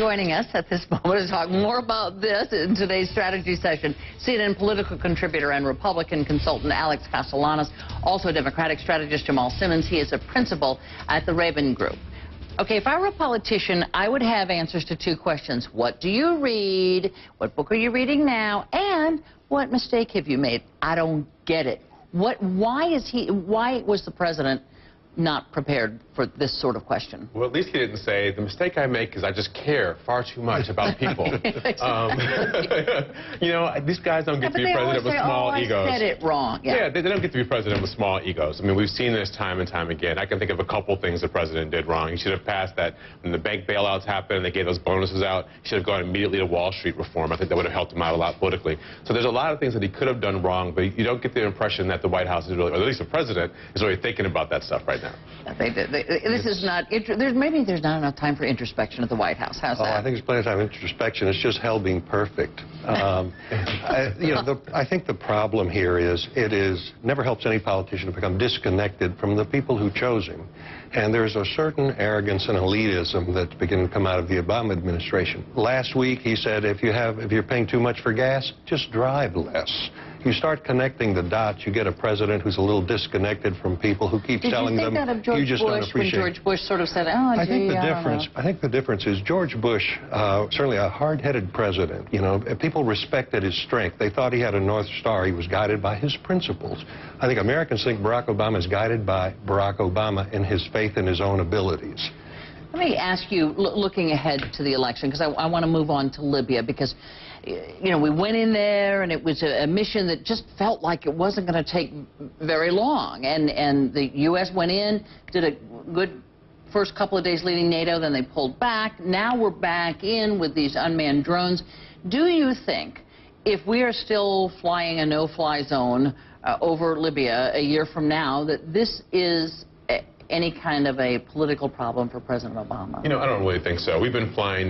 Joining us at this moment to talk more about this in today's strategy session, CNN political contributor and Republican consultant Alex Castellanos, also Democratic strategist Jamal Simmons. He is a principal at the Raven Group. Okay, if I were a politician, I would have answers to two questions. What do you read? What book are you reading now? And what mistake have you made? I don't get it. Why was the president not prepared for this sort of question? Well, at least he didn't say, the mistake I make is I just care far too much about people. You know, these guys don't get to be president with small egos. I said it wrong. Yeah, they don't get to be president with small egos. I mean, we've seen this time and time again. I can think of a couple things the president did wrong. He should have passed that when the bank bailouts happened and they gave those bonuses out. He should have gone immediately to Wall Street reform. I think that would have helped him out a lot politically. So there's a lot of things that he could have done wrong, but you don't get the impression that the White House is really, or at least the president, is really thinking about that stuff right now. This is not. Maybe there's not enough time for introspection at the White House. How's that? I think there's plenty of time for introspection. It's just hell being perfect. I think the problem here is never helps any politician to become disconnected from the people who chose him. And there's a certain arrogance and elitism that's beginning to come out of the Obama administration. Last week he said, if you're paying too much for gas, just drive less. You start connecting the dots, you get a president who's a little disconnected from people, who keeps telling them, you just don't appreciate. When George Bush sort of said, oh, I think the difference is George Bush, certainly a hard-headed president. You know, people respected his strength. They thought he had a North Star. He was guided by his principles. I think Americans think Barack Obama is guided by Barack Obama and his faith in his own abilities. Let me ask you, looking ahead to the election, because I want to move on to Libya, because, you know, we went in there and it was a mission that just felt like it wasn't going to take very long. And the U.S. went in, did a good first couple of days leading NATO, then they pulled back. Now we're back in with these unmanned drones. Do you think if we are still flying a no-fly zone over Libya a year from now, that this is any kind of a political problem for President Obama? You know, I don't really think so. We've been flying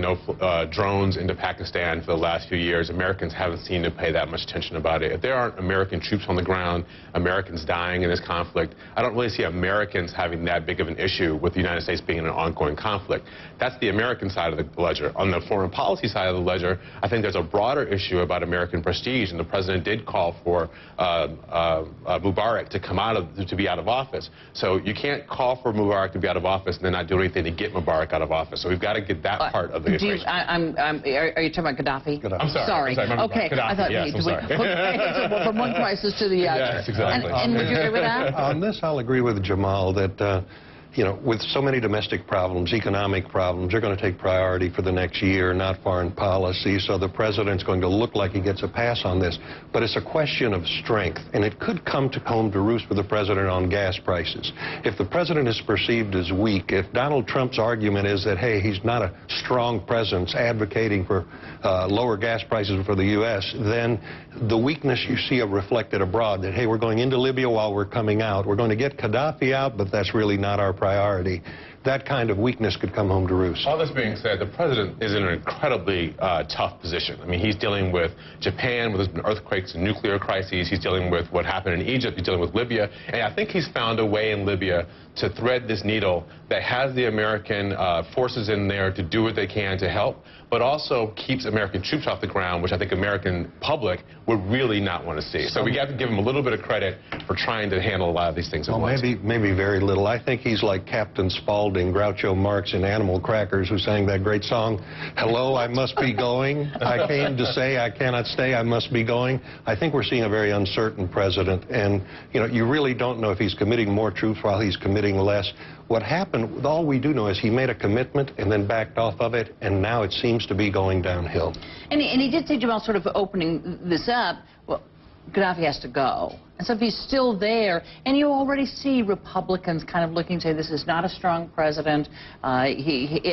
drones into Pakistan for the last few years. Americans haven't seemed to pay that much attention about it. If there aren't American troops on the ground, Americans dying in this conflict, I don't really see Americans having that big of an issue with the United States being in an ongoing conflict. That's the American side of the ledger. On the foreign policy side of the ledger, I think there's a broader issue about American prestige, and the president did call for Mubarak to be out of office. So you can't call for Mubarak to be out of office and then not do anything to get Mubarak out of office. So we've got to get that part of the equation. Are you talking about Gaddafi? I'm sorry. Okay. Gaddafi, I thought, yes, I'm sorry. Okay, so from one crisis to the other. Yes, exactly. And would you agree with that? On this, I'll agree with Jamal that, you know, with so many domestic problems, economic problems, they're going to take priority for the next year, not foreign policy. So the president's going to look like he gets a pass on this. But it's a question of strength, and it could come home to roost for the president on gas prices. If the president is perceived as weak, if Donald Trump's argument is that, hey, he's not a strong presence advocating for lower gas prices for the U.S., then the weakness you see reflected abroad, that, hey, we're going into Libya while we're coming out. We're going to get Gaddafi out, but that's really not our priority. That kind of weakness could come home to roost. All this being said, the president is in an incredibly tough position. I mean, he's dealing with Japan, with earthquakes and nuclear crises. He's dealing with what happened in Egypt. He's dealing with Libya. And I think he's found a way in Libya to thread this needle that has the American forces in there to do what they can to help, but also keeps American troops off the ground, which I think American public would really not want to see. So we have to give him a little bit of credit for trying to handle a lot of these things at once. Maybe very little. I think he's like Captain Spaulding, Groucho Marx in Animal Crackers, who sang that great song, "Hello, I must be going. I came to say I cannot stay, I must be going." I think we're seeing a very uncertain president, and you know, you really don't know if he's committing more troops while he's committing less. What happened, all we do know is he made a commitment and then backed off of it, and now it seems to be going downhill. And he did say, Jamal, sort of opening this up, well, Gaddafi has to go. And so if he's still there, and you already see Republicans kind of looking to say this is not a strong president. I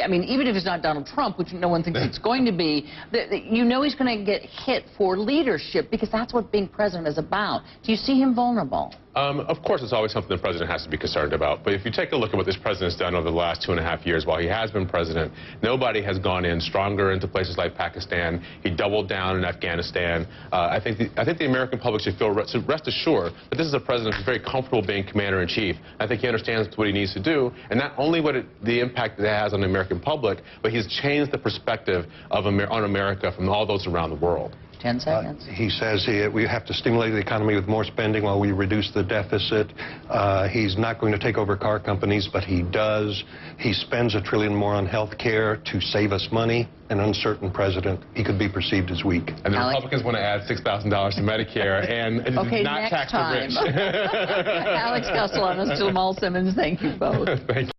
mean, even if it's not Donald Trump, which no one thinks it's going to be, you know he's going to get hit for leadership because that's what being president is about. Do you see him vulnerable? Of course, it's always something the president has to be concerned about. But if you take a look at what this president's done over the last 2.5 years while he has been president, nobody has gone in stronger into places like Pakistan. He doubled down in Afghanistan. I think the American public should rest assured sure. But this is a president who's very comfortable being commander-in-chief. I think he understands what he needs to do, and not only the impact it has on the American public, but he's changed the perspective on America from all those around the world. 10 seconds. He says we have to stimulate the economy with more spending while we reduce the deficit. He's not going to take over car companies, but he does. He spends $1 trillion more on health care to save us money. An uncertain president, he could be perceived as weak. And the Republicans want to add $6,000 to Medicare and not tax the rich. Alex Castellanos, Jamal Simmons, thank you both. Thank you.